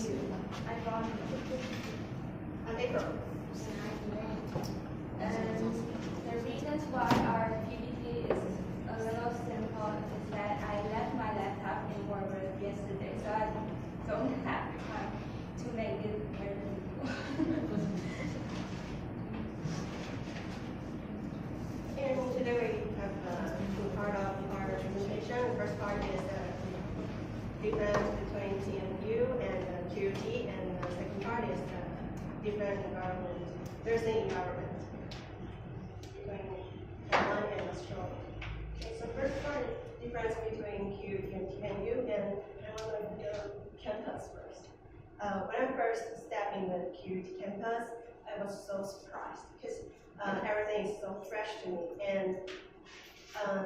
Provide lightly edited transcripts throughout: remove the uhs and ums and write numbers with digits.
I got on April. And the reasons why our PPT is a little simple is that I left my laptop in work yesterday, so I don't have time to make it very simple. And today we have two part of our presentation. The first part is the difference between TMU and QT, and the second part is the different environment, nursing environment between Taiwan and Australia. Okay, so first part is difference between QT and TMU, and I want to go campus first. When I first stepped in the QT campus, I was so surprised because everything is so fresh to me, and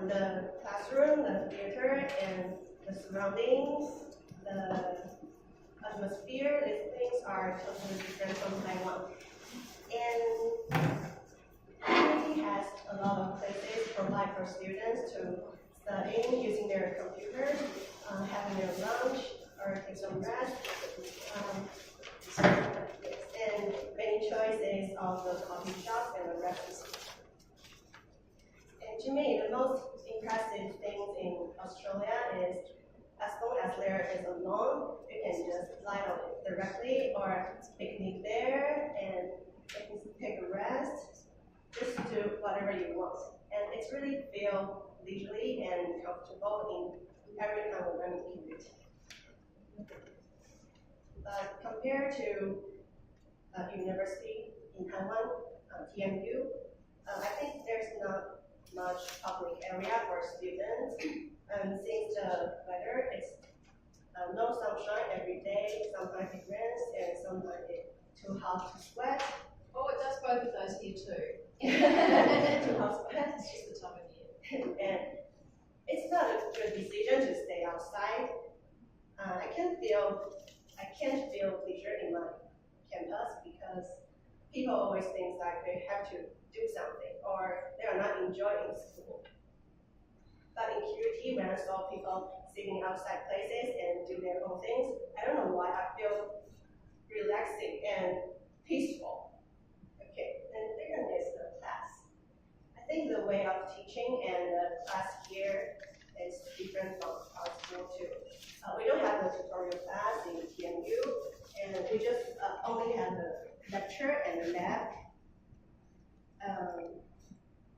the classroom, the theater, and the surroundings, the atmosphere, these things are totally different from Taiwan. And community has a lot of places provide for students to study using their computers, having their lunch, or take some rest. And many choices of the coffee shops and the restaurants. And to me, the most impressive things in Australia is as long as there is a lawn, you can just lie on it directly or picnic there and you can take a rest, just do whatever you want. And it's really feel leisurely and comfortable in every kind of learning community. Compared to university in Taiwan, TMU, I think there's not much public area for students. Since the weather is no sunshine every day, sometimes it rains and sometimes it's too hot to sweat. Oh, it does both of those here too. Too hot to sweat. It's just the time of year. And it's not a good decision to stay outside. I can't feel leisure in my campus because people always think that they have to do something or they are not enjoying school. But in QT, when I saw people sitting outside places and do their own things, I don't know why I feel relaxing and peaceful. Okay, and then is the class. I think the way of teaching and the class here is different from our school too. We don't have the tutorial class in TMU, and we just only have the lecture and the lab.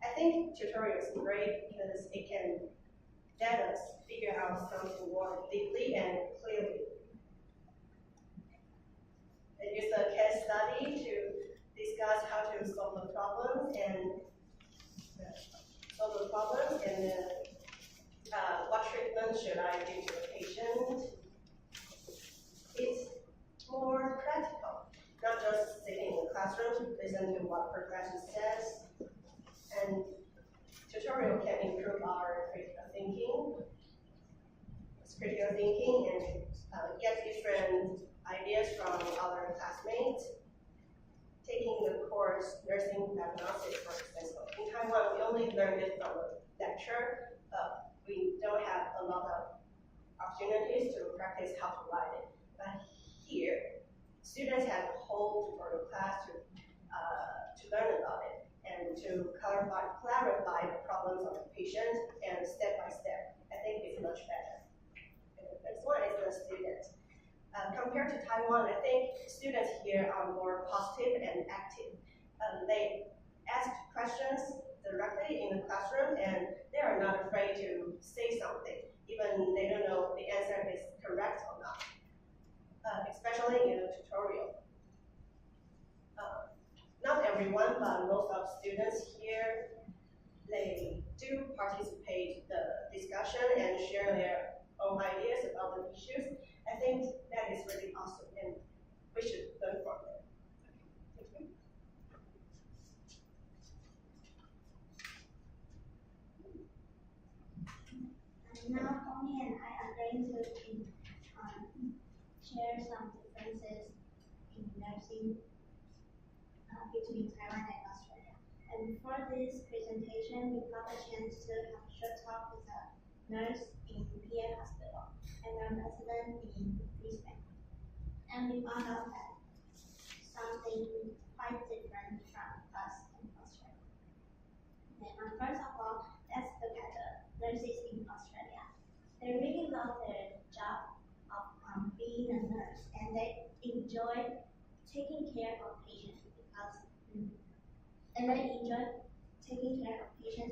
I think tutorial is great because it can let us figure out something more deeply and clearly. It is a case study to discuss how to solve the problems and then what treatment should I do to the patient. It's more practical, not just sitting in the classroom to listen to what professor says. And tutorial can improve our critical thinking and get different ideas from other classmates. Taking the course nursing diagnosis, for example. In Taiwan, we only learned it from a lecture. We don't have a lot of opportunities to practice how to write it. But here, students have a whole tutorial class to learn about it and to clarify the problems of the patient and step by step. I think it's much better. And the next one is the students. Compared to Taiwan, I think students here are more positive and active. They ask questions directly in the classroom, and they are not afraid to say something, even they don't know the answer is correct or not, especially in the tutorial. Not everyone, but most of students here, they do participate in the discussion and share their own ideas about the issues. I think that is really awesome, and we should learn from them. Thank you. Now, Tony and I are going to share some differences in nursing between Taiwan and Australia. And for this presentation, we got a chance to have a short talk with a nurse in PA Hospital and a resident in Brisbane. and we found out that something quite different from us in Australia. And first of all, let's look at the nurses in Australia. They really love their job of being a nurse, and they enjoy taking care of patients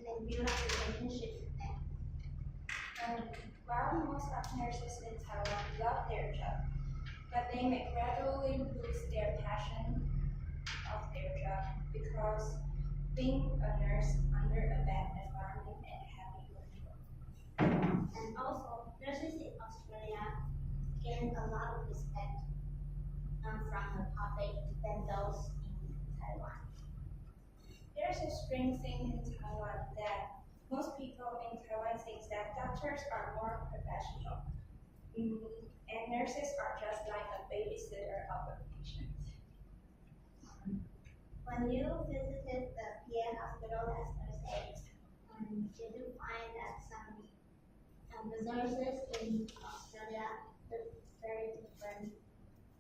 and build up relationships with them. While most of nurses in Taiwan love their job, but they may gradually lose their passion of their job because being a nurse under a bad environment and heavy workload. And also, nurses in Australia gain a lot of respect from the public than those in Taiwan. There's a strange thing in Taiwan that most people in Taiwan think that doctors are more professional, and nurses are just like a babysitter of a patient. When you visited the PA hospital last Thursday, did you find that some the nurses in Australia look very different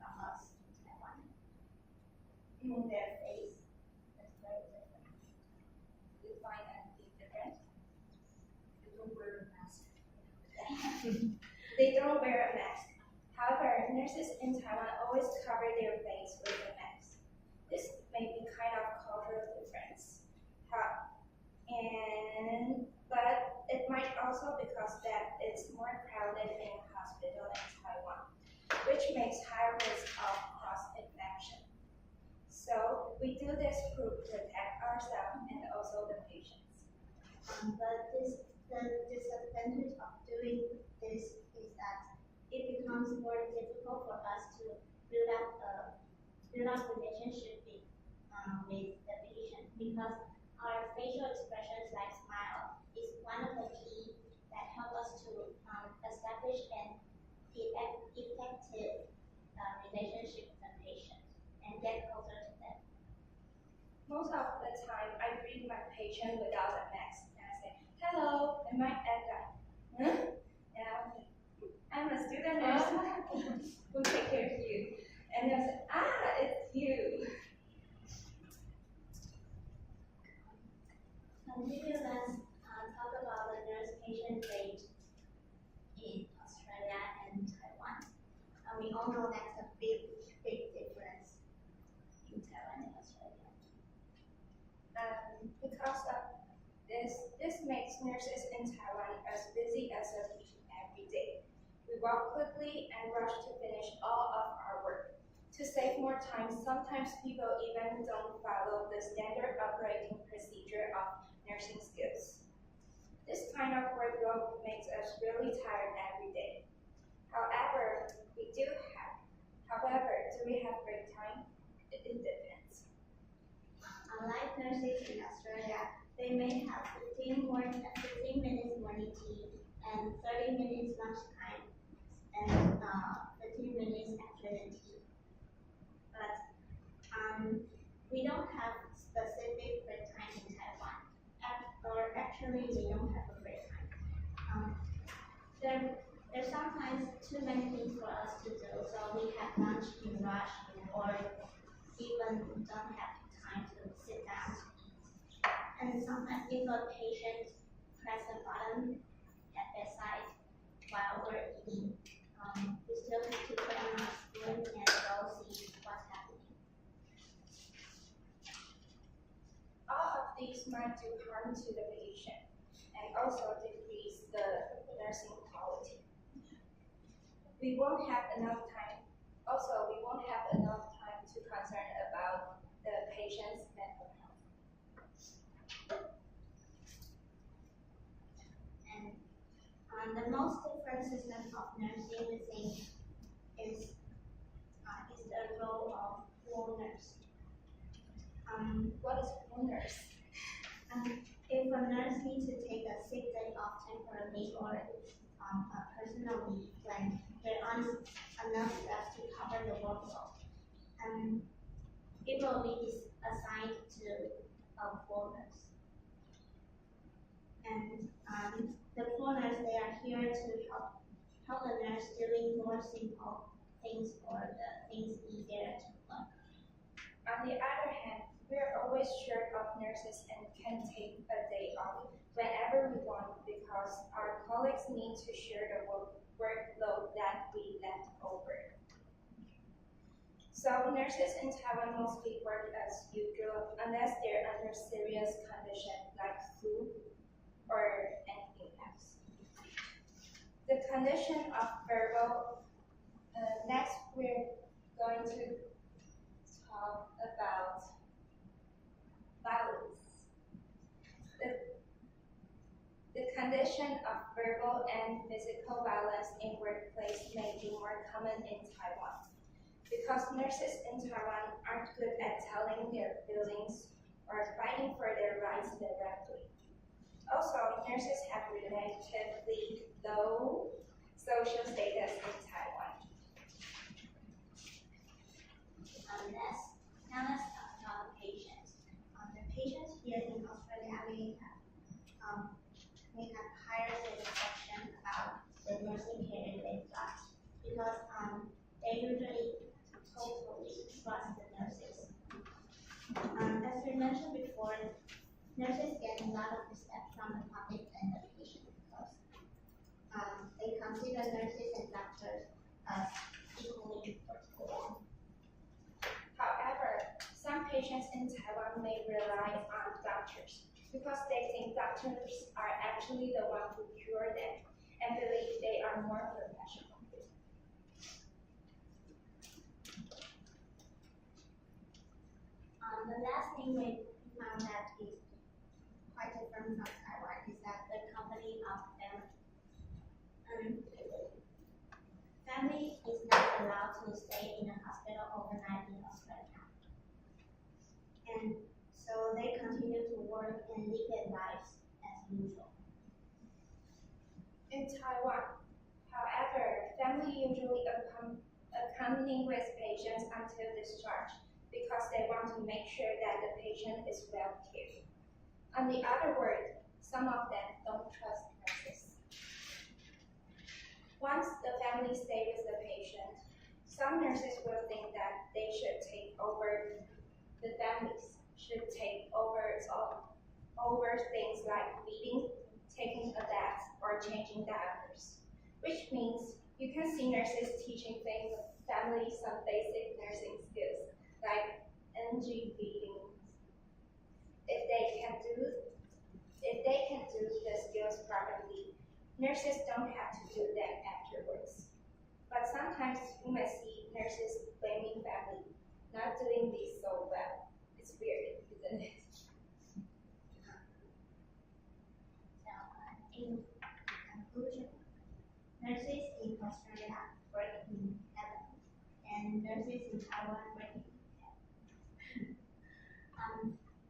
from us in Taiwan? Their face is very different. You find anything different? They don't wear a mask. They don't wear a mask. However, nurses in Taiwan always cover their face with a mask. This may be kind of cultural difference. But it might also because that it's more crowded in a hospital in Taiwan, which makes higher risk of cross-infection. So we do this to protect ourselves and also the patients. But the disadvantage of doing this is that it becomes more difficult for us to build up relationship with the patient because our facial expressions like smile is one of the key that help us to establish an effective relationship with the patient and get closer to them. Most of the time, I greet my patient without a mask and I say, hello, and my add like, huh? And I'm a student nurse who take care of you. And they say, it's you. Continue, let's talk about the nurse-patient rate in Australia and Taiwan. We all know that's a big difference in Taiwan and Australia. Because of this makes nurses in Taiwan as busy as a patient every day. We walk quickly and rush to finish all of our work. To save more time, sometimes people even don't follow the standard operating procedure of nursing skills. This kind of workload makes us really tired every day. However, do we have break time? It depends. Unlike nurses in Australia, they may have 15 minutes morning tea and 30 minutes lunch time and 15 minutes afternoon tea. But we don't have specific break time in Taiwan. Or actually, we don't have a break time. There's sometimes too many things for us to do, so we have lunch in rush or even don't have time to sit down to eat. And sometimes if a patient press the button at bedside while we're eating, we still have to put on our spoon and go see what's happening. All of these might do harm to the patient and also decrease the nursing quality. We won't have enough time to concern about the patient's mental health. And the most different system of nursing we think is the role of floor nurse. What is floor nurse? If a nurse needs to take a sick day off temporarily or a personal leave, when there aren't enough staff to cover the workload, it will be assigned to a floor nurse. And the floor nurse, they are here to help the nurse doing more simple things or the things On the other hand, we are always short of nurses and can take a day off whenever we want because our colleagues need to share the workload that we left over. So nurses in Taiwan mostly work as usual unless they're under serious condition like flu or anything else. The condition of verbal, next we're going to talk about violence. The condition of verbal and physical violence in workplace may be more common in Taiwan because nurses in Taiwan aren't good at telling their feelings or fighting for their rights directly. Also, nurses have relatively low social status in Taiwan. Now let's talk about patients. The patients here in Australia, we have higher satisfaction about the nursing care they got because they usually totally trust the nurses. As we mentioned before, nurses get a lot of respect from the public and the patient because they consider nurses and doctors as equally important. However, some patients in Taiwan may rely on doctors because they think doctors are actually the ones who cure them and believe they are more professional. The last thing we found that is quite different from Taiwan is that the company of family. Family is not allowed to stay in a hospital overnight in Australia. And so they continue to work and live their lives as usual. In Taiwan, however, family usually accompany with patients until discharge because they want to make sure that the patient is well cared. On the other word, some of them don't trust nurses. Once the family stays with the patient, some nurses will think that they should take over, the families should take over things like feeding, taking a bath, or changing diapers, which means you can see nurses teaching families some basic nursing skills like NG feeding. If they can do the skills properly, nurses don't have to do them afterwards. But sometimes you may see nurses blaming family, not doing this so well. It's weird, isn't it? In conclusion, nurses in Australia work in heaven, and nurses in Taiwan work in hell.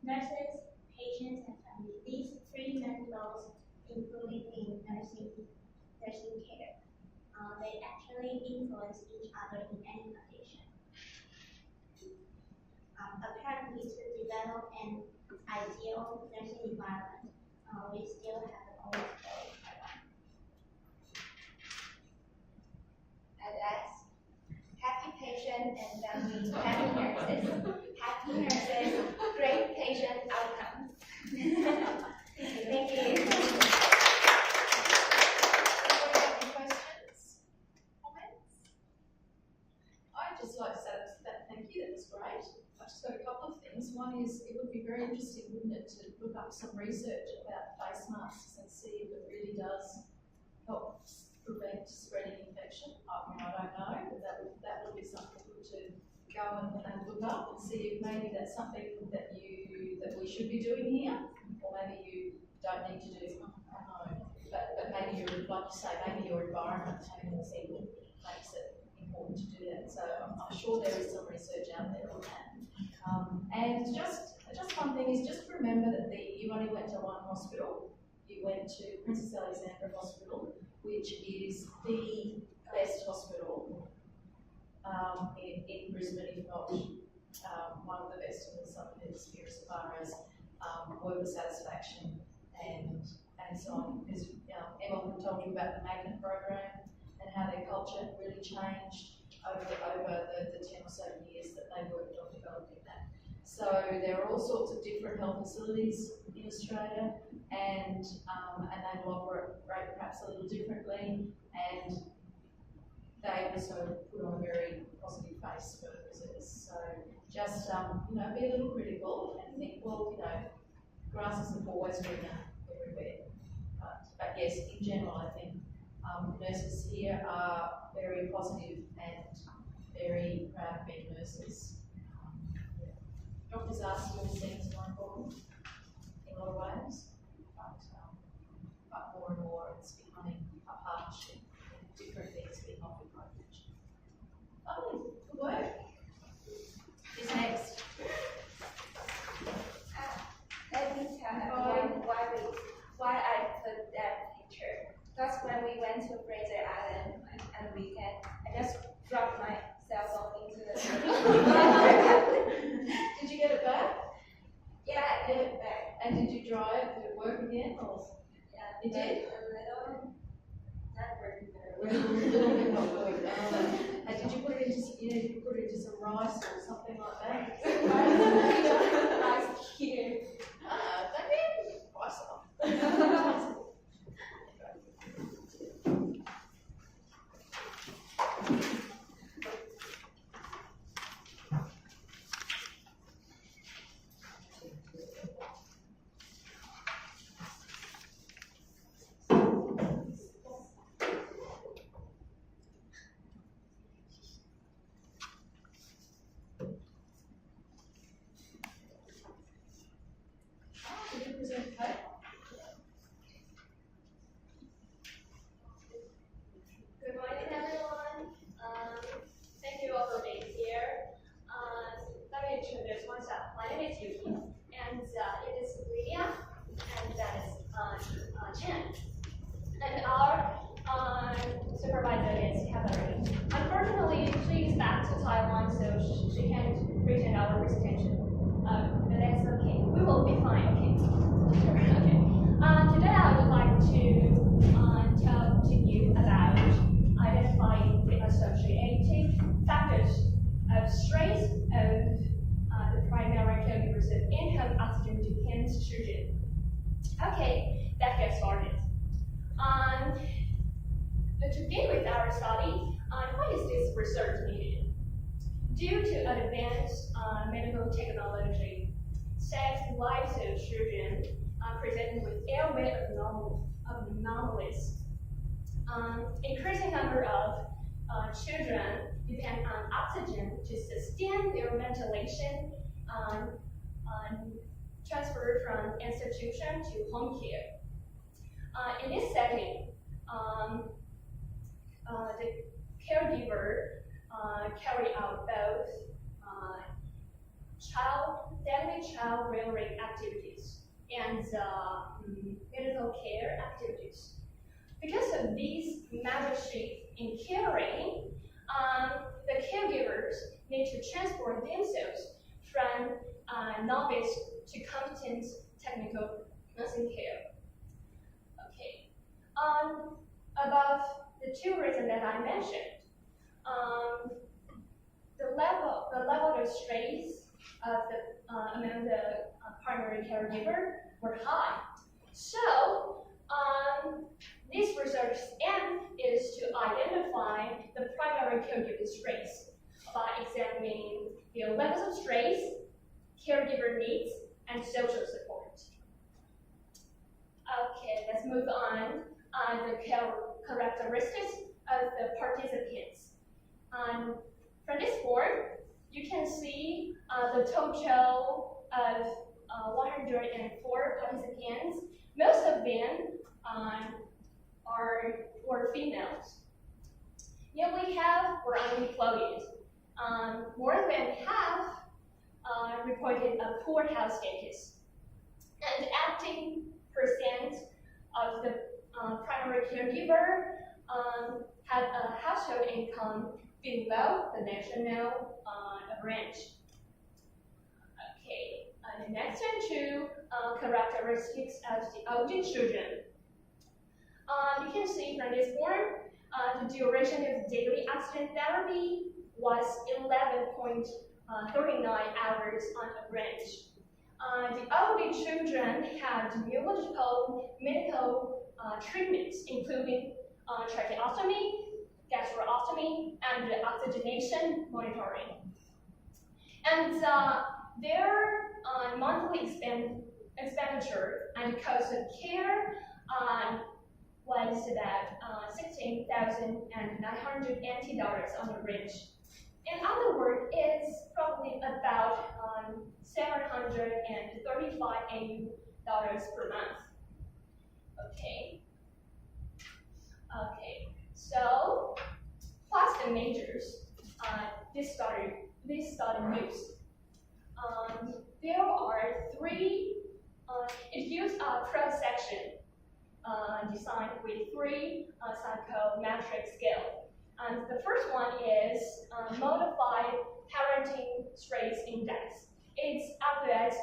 Nurses, patients, and family, these three main roles included in nursing care. They actually influence each other in any condition. Apparently, to develop an ideal nursing environment, we still have a long way to go in Taiwan. And that's happy patient and family, happy nurses. Happy nurses, great patient outcomes. Thank you. Any questions? Comments? I'd just like to say that thank you, that was great. I've just got a couple of things. One is it would be very interesting, wouldn't it, to look up some research about face masks and see if it really does help prevent spreading infection. I mean, I don't know, but that would be something good to go and look up and see if maybe that's something that we should be doing here, or maybe you don't need to do at home. But maybe like you say, maybe your environment having the single makes it important to do that. So I'm sure there is some research out there on that. And just one thing is just remember that you only went to one hospital. You went to Princess Alexandra Hospital, which is the best hospital in Brisbane, if not one of the best in the Southern Hemisphere as far as worker satisfaction and so on. Because Emma told you about the magnet program and how their culture really changed over the 10 or so years that they worked on developing that. So there are all sorts of different health facilities in Australia, and they will operate perhaps a little differently, and they also put on a very positive face for visitors. So just be a little critical and think, well, grass isn't always greener everywhere. But yes, in general, I think nurses here are very positive and very proud of being nurses. Doctors are still seen as more important in a lot of ways, but more and more it's becoming a partnership and different things being offered by each. Lovely, good work. Who's next? Let me tell everyone why I put that picture. That's when we went to Fraser Island on the weekend. I just dropped my cell phone into the Did you get it back? Yeah, I get it back. And did you drive? Did it work again? Or? Yeah, it did? A little, not working very A little bit not good. And did you put it into some rice or something like that? Rice here. Maybe rice off. Did you present Kate? Good morning, everyone. Thank you all for being here. Let me introduce myself. My name is Yuki, and it is Lydia, and that is Chen. And our supervisor is Catherine. Unfortunately, she is back to Taiwan, so she can't present our presentation. But that's okay. We will be fine. Okay. Sure. Okay. Today I would like to talk to you about identifying the associated factors of stress of the primary caregivers of in-home oxygen dependent children. Okay, let's get started. To begin with our study, why is this research needed? Due to advanced medical technology, sex lives of children presented with airway anomalies. Increasing number of children depend on oxygen to sustain their ventilation, transferred from institution to home care. In this setting, the caregiver carry out both daily child-rearing activities and medical care activities. Because of these membership in caring, the caregivers need to transform themselves from novice to competent technical nursing care. Okay. Above the two reasons that I mentioned, the level of stress of the among the primary caregiver were high. So this research aim is to identify the primary caregiver stress by examining the levels of stress, caregiver needs, and social support. Okay, let's move on. The characteristics of the participants. From this board, you can see the total of 104 participants. Most of them were females. Yet we were unemployed. More than half reported a poor health status. And 18% of the primary caregiver had a household income below the national average. Okay, the next one, two characteristics of the older children. You can see from this form, the duration of daily oxygen therapy was 11.2 39 hours on average. The older children had neurological medical treatments, including tracheostomy, gastrostomy, and oxygenation monitoring. And their monthly expenditure and cost of care was about $16,980 on average. In other words, it's probably about $735 per month. Okay. Okay. So, plus the majors, this study news. There are three. It used a cross-section designed with three psychometric scale. And the first one is modified parenting stress index. It evaluates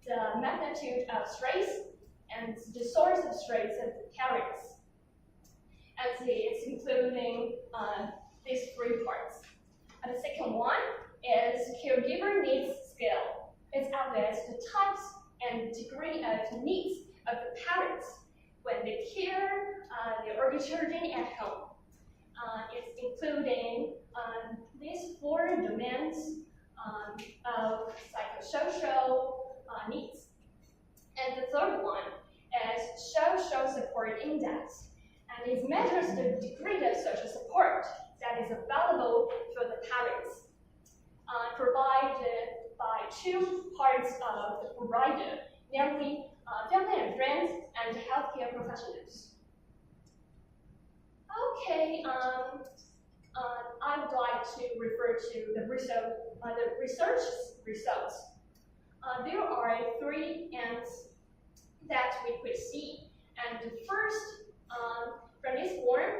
the magnitude of stress and the source of stress of the parents. And it's including these three parts. And the second one is caregiver needs scale. It evaluates the types and degree of needs of the parents when they care their older children at home. It's including these four domains of psychosocial needs. And the third one is social support index. And it measures the degree of social support that is available for the parents, provided by two parts of the provider, namely family and friends and healthcare professionals. Okay, I would like to refer to the research results. There are three ends that we could see. And the first, from this form,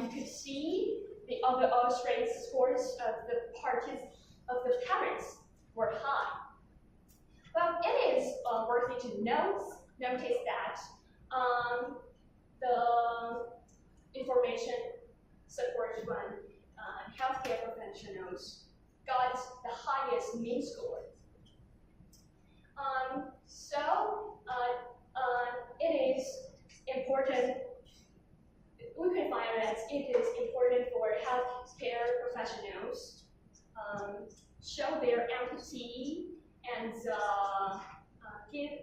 you could see the overall stress scores of the parents were high. But it is worthy to notice that the information support from healthcare professionals got the highest mean score. It is important. We can find that it is important for healthcare professionals show their empathy and take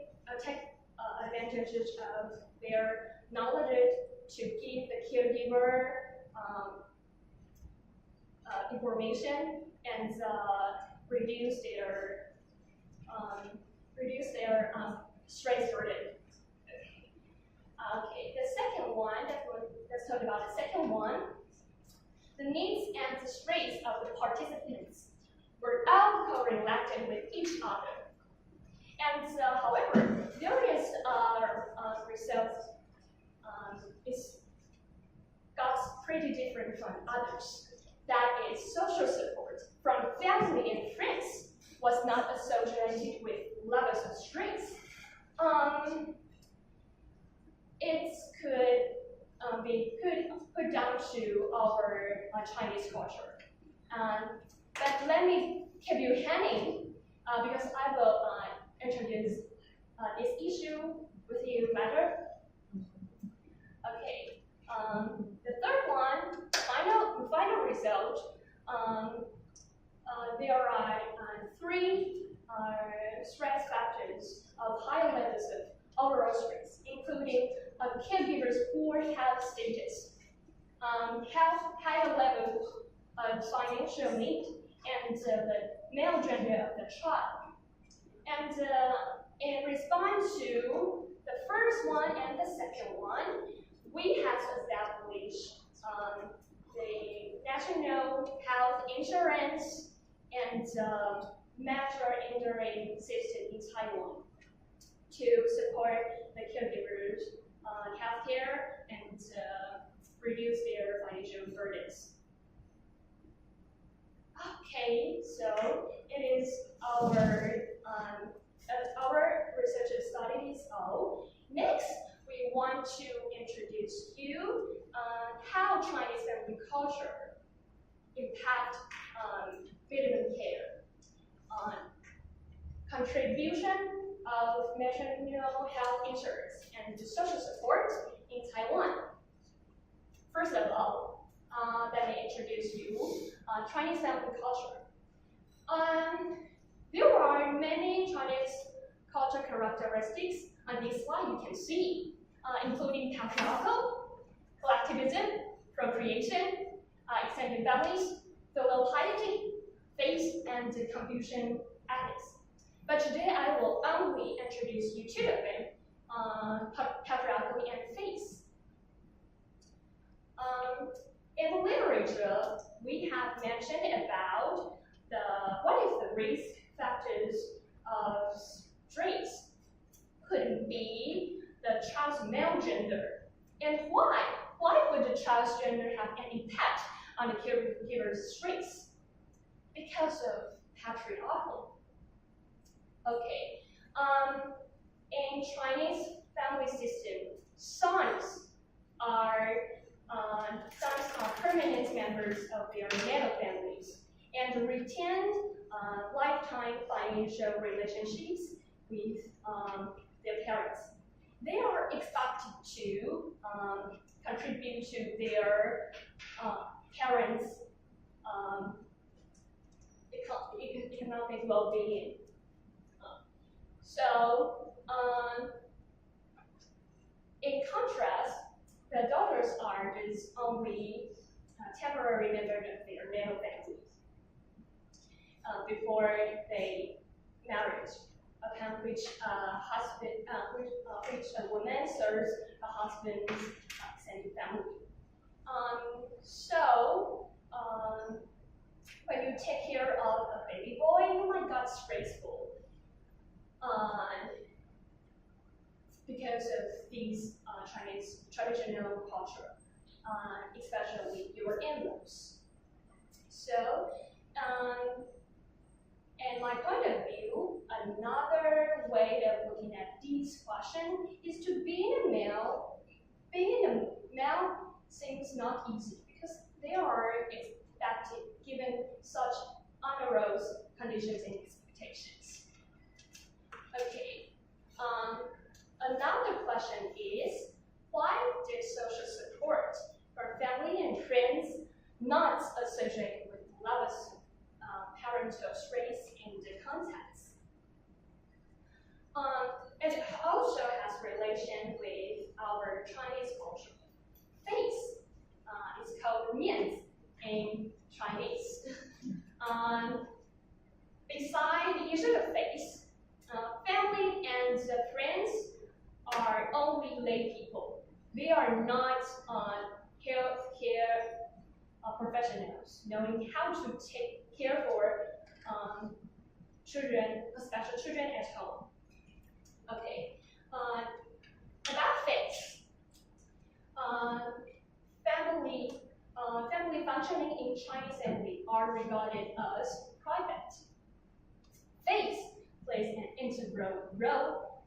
advantages of their knowledge to give the caregiver information and reduce their stress burden. Okay, the second one, let's talk about the second one. The needs and the stress of the participants were all correlated with each other. And however, there is results got pretty different from others. That is, social support from family and friends was not associated with levels of stress. It could be put down to our Chinese culture. But let me keep you hanging because I will introduce this issue with you later. Okay. The third one, final result. There are three stress factors of high levels of overall stress, including caregivers' poor health status, higher levels of financial need, and the male gender of the child. And in response to the first one and the second one, we have established the National Health Insurance and Major Injury System in Taiwan to support the caregivers' healthcare and reduce their financial burdens. Okay, so it is our research studies all. Next, we want to introduce you how Chinese family culture impact vitamin care. distribution of maternal health insurance and social support in Taiwan. First of all, let me introduce you Chinese family culture. There are many Chinese cultural characteristics on this slide you can see, including patriarchal, collectivism, procreation, extended families, filial piety, faith, and Confucian ethics. But today I will only introduce you two of them, patriarchal and faith. In literature, we have mentioned about what is the risk factors of stress. Could it be the child's male gender? And why? Why would the child's gender have an impact on the caregiver's stress? Because of patriarchal. Okay. In Chinese family system, sons are permanent members of their natal families and retain lifetime financial relationships with their parents. They are expected to contribute to their parents' economic well-being. In contrast, the daughters are just only temporary members of their natal families before they married, upon which which a woman serves a husband's extended family. When you take care of a baby boy, oh my God, it's stressful. Because of these Chinese traditional culture, especially your in-laws. So, and my point of view, another way of looking at this question is to being a male seems not easy because they are expected given such onerous conditions and expectations. Okay. Another question is, why did social support from family and friends not associate with levels parental stress in the context? It also has relation with our Chinese culture. Face is called mian in Chinese. Beside the issue of face, family and friends are only lay people. They are not healthcare professionals, knowing how to take care for children, special children at home. Okay, about faith. Family functioning in Chinese family are regarded as private. Faith plays an integral role,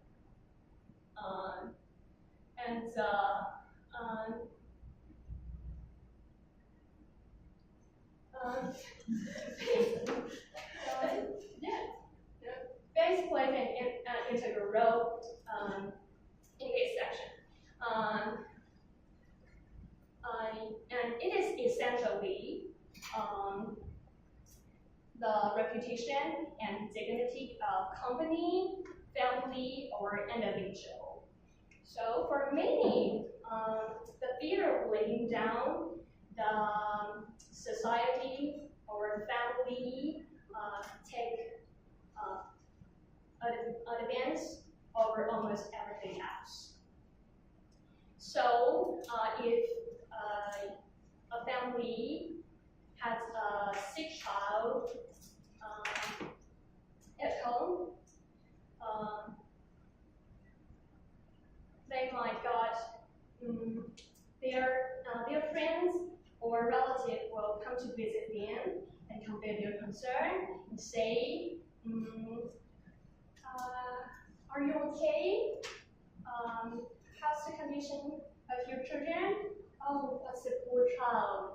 faith plays an integral role in this section. And it is essentially the reputation and dignity of company, family, or individual. So for many, the fear of laying down the society or family take advance over almost everything else. So if a family has a sick child at home, they might got their friends or relative will come to visit them and convey their concern and say, are you okay? How's the condition of your children? Oh, that's a poor child.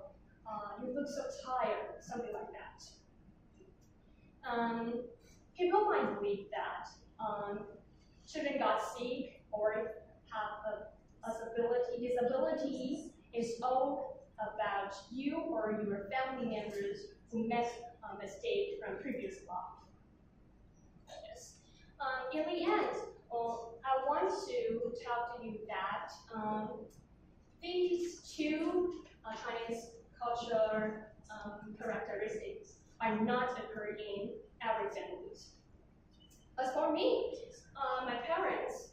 You look so tired, something like that. People might believe that children got sick or have a disability, it's all about you or your family members who made a mistake from previous life. Yes. In the end, I want to talk to you that these two Chinese cultural characteristics are not occurring in every family. As for me, my parents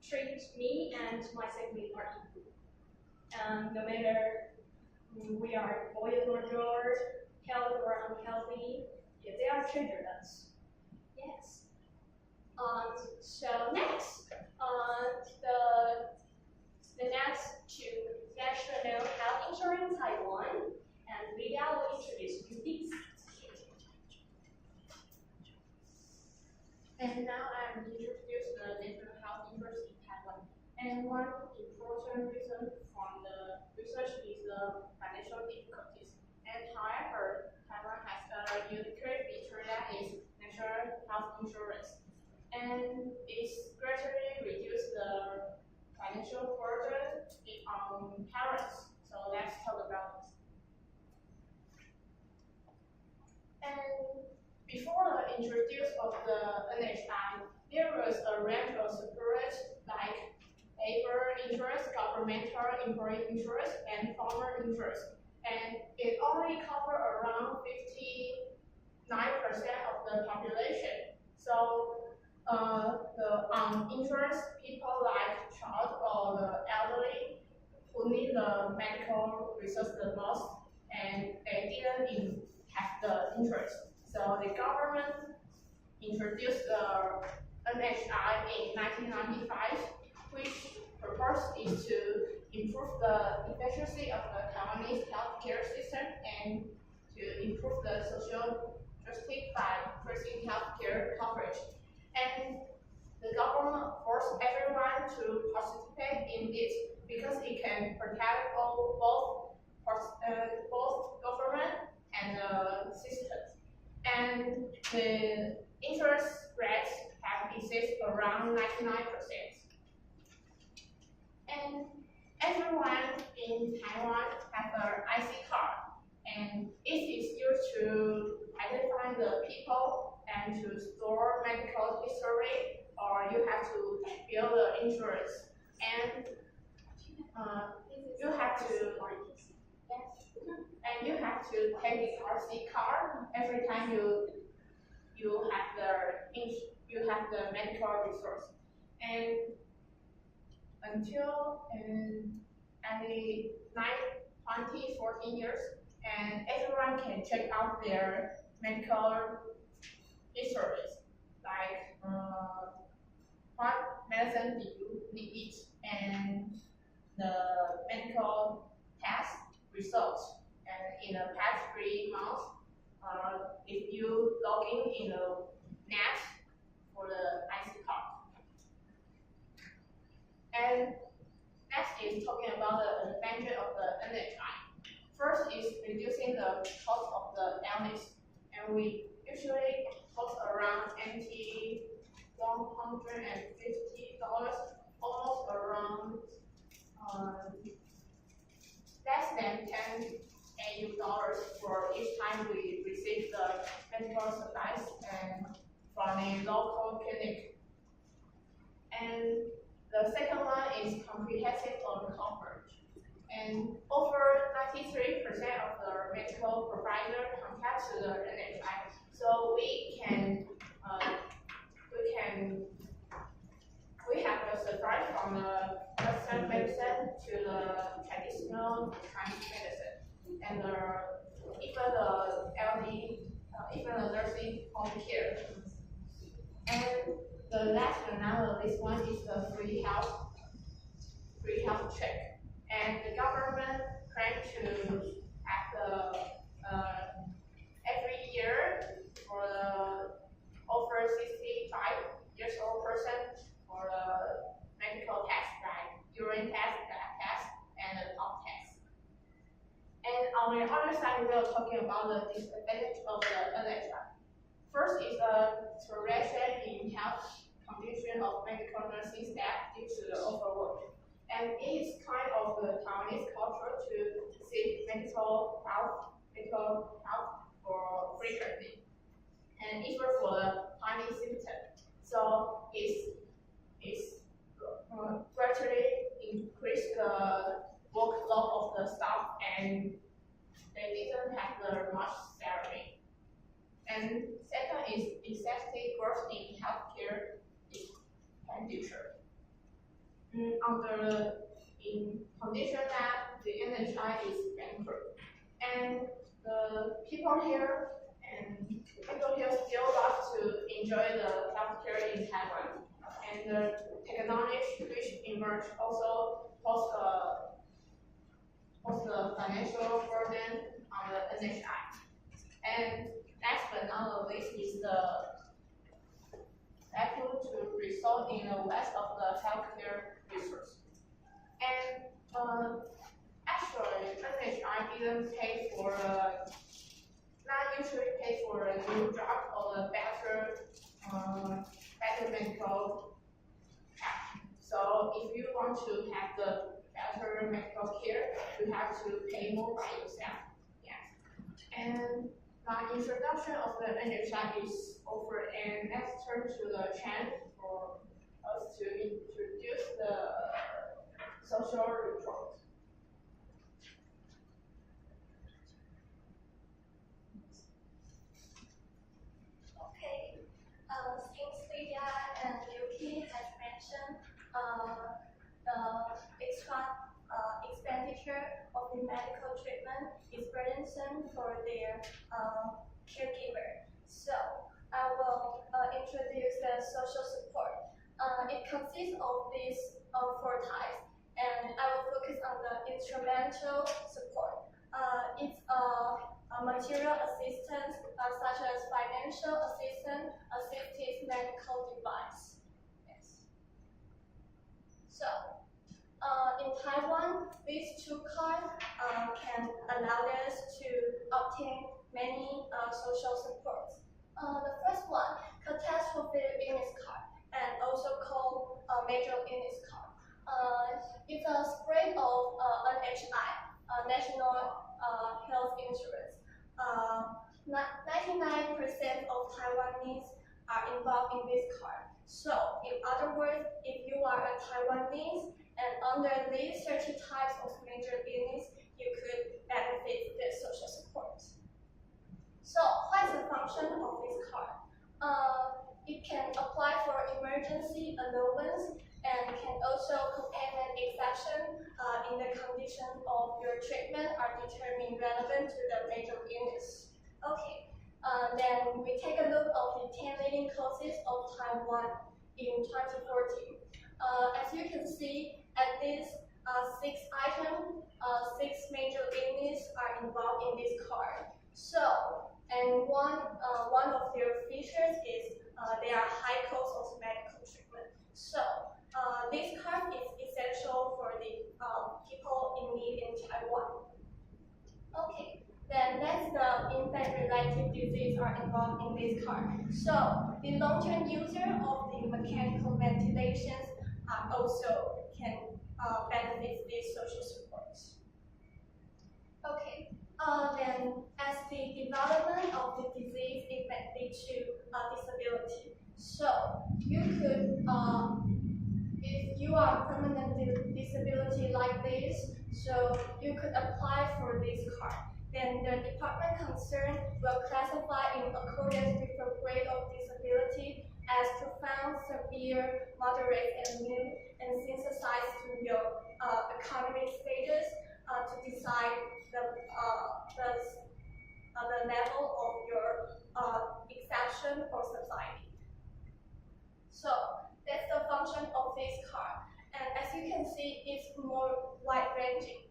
treat me and my sibling are equal. No matter we are boys or girls, healthy or unhealthy, if they are treated us. Yes. So next, the next two national health insurance Taiwan, and Lydia will introduce you these. And now I'm introduce the national health insurance in Taiwan. And one important reason from the research is the financial difficulties. And however, Taiwan has a unique feature that is national health insurance. And it's greatly reduce the financial burden on parents. So let's talk about it. And before the introduction of the NHI, there was a range of separate like labor insurance, governmental employee insurance, and farmer insurance. And it only covered around 59% of the population. So the insurance people like child or the elderly who need the medical resource the most, and they didn't have the insurance. So the government introduced the NHI in 1995, which purpose is to improve the efficiency of the Taiwanese healthcare system and to improve the social justice by increasing healthcare coverage. And the government forced everyone to participate in this because it can protect both government and the systems. And the interest rates have existed around 99%. And everyone in Taiwan has an IC card, and it is used to identify the people and to store medical history, or you have to bill the insurance. And you have to take the RC card every time you have the medical resource. And until only 14 years, and everyone can check out their medical histories, like what medicine do you need, and the medical test results. And in the past 3 months, if you log in the net for the IC card. And next is talking about the advantage of the NHI. First is reducing the cost of the illness, and we usually cost around NT $150, almost around less than 10 AU for each time we receive the medical supplies and from a local clinic. And the second one is comprehensive coverage. And over 93% of the medical provider contact to the NHI. So we have a surprise from the Western medicine to the traditional Chinese medicine, and even the nursing home care. And the last but not least one is the free health check. And the government claims to have every year for the over 65 years old person for the medical test, like urine test, blood test, and the pulse test. And on the other side, we are talking about the disadvantage of the NHI. First is the duration mental health for frequently, and even for the tiny symptom. So it's gradually increase the workload of the staff, and they didn't have the much salary. And second is excessive growth in healthcare expenditure. In condition that the NHI is bankrupt, and the people here still love to enjoy the healthcare in Taiwan, and the technology which emerged also pose the financial burden on the NHI. And last but not least is the effort to result in the waste of the healthcare resource. And actually, NHI didn't pay for not usually pay for a new drug or a better medical care. So if you want to have the better medical care, you have to pay more by yourself. Yes. And my introduction of the NHI is over, and let's turn to the chance for us to introduce the social report. Okay, since Lydia and Yuki has mentioned the expenditure of the medical treatment is burdensome for their caregiver. So I will introduce the social support. It consists of these four types, and I will focus on the instrumental support. It's material assistance, such as financial assistance, assistive medical device. Yes. So, in Taiwan, these two cards can allow us to obtain many social supports. The first one, catastrophe illness card, and also called major illness card. It's a spread of NHI, National Health Insurance. 99% of Taiwanese are involved in this card. So, in other words, if you are a Taiwanese and under these 30 types of major illness, you could benefit the social support. So, what is the function of this card? It can apply for emergency allowance and can also complement exception in the condition of your treatment are determined relevant to the major illness. Okay, then we take a look of the 10 leading causes of Taiwan in 2014. As you can see, at this 6 items, 6 major illnesses are involved in this card. So, and one of their features is they are high cost of medical treatment. So, this card is essential for the people in need in Taiwan. Okay, then next, the infant-related disease are involved in this card. So, the long-term user of the mechanical ventilations also can benefit these social supports. Okay, then as the development of the disease, it may lead to disability. So, you could if you are permanent disability like this, so you could apply for this card. Then the department concerned will classify in accordance with the grade of disability as profound, severe, moderate, and new, and synthesize to your economic status to decide the level of your exception or subsidy. So that's the function of this card. And as you can see, it's more wide-ranging.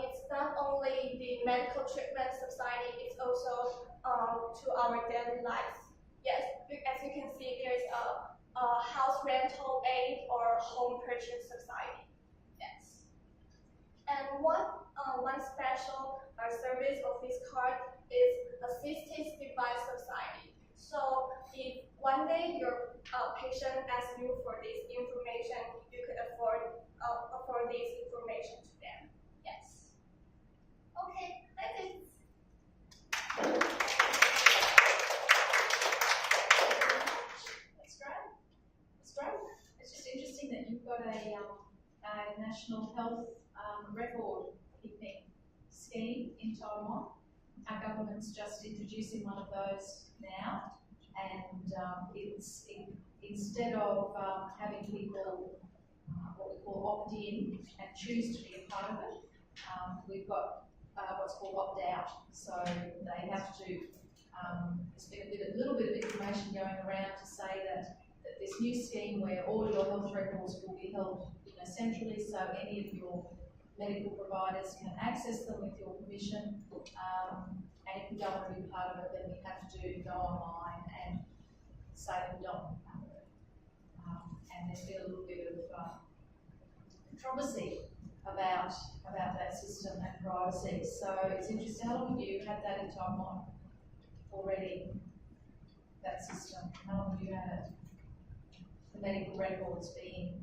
It's not only the medical treatment subsidy, it's also to our daily lives. Yes, as you can see, there's a house rental aid or home purchase subsidy. Yes. And one special service of this card is assistive device subsidy. So if one day your patient asks you for this information, you could afford this information to them. Yes. Okay, you've got a national health record keeping scheme in Taiwan. Our government's just introducing one of those now, and instead of having people what we call opt in and choose to be a part of it, we've got what's called opt out. So they have to. There's been a little bit of information going around to say that this new scheme where all your health records will be held centrally, so any of your medical providers can access them with your permission. And if we don't want to be part of it, then we have to go online and say we don't want to be part of it. And there's been a little bit of controversy about that system and privacy. So it's interesting. How long have you had that in Taiwan already? That system. How long have you had it? The medical records being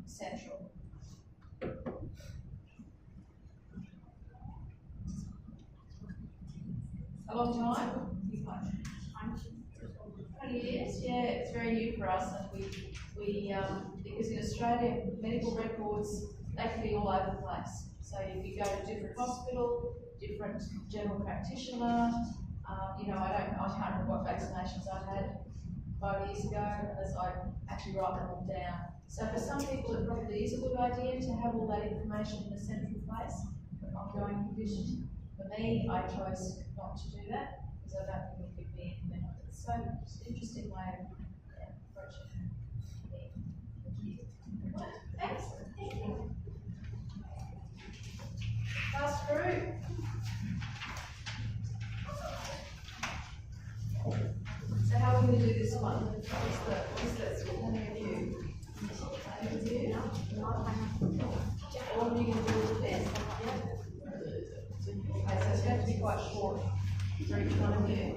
central. A long time? 20 years, yeah, it's very new for us, and we because in Australia, medical records, they can be all over the place. So if you go to a different hospital, different general practitioner, I can't remember what vaccinations I had 5 years ago, unless I actually write them all down. So for some people, it probably is a good idea to have all that information in a central place for an ongoing condition. For me, I chose not to do that because I don't think it would be any benefit. So just an interesting way of approaching it. Thank you. Thanks. Thank you. Last group. So how are we going to do this one? What's the how many of you? All of you can do the test. Okay, so it's going to be quite short for each one of you.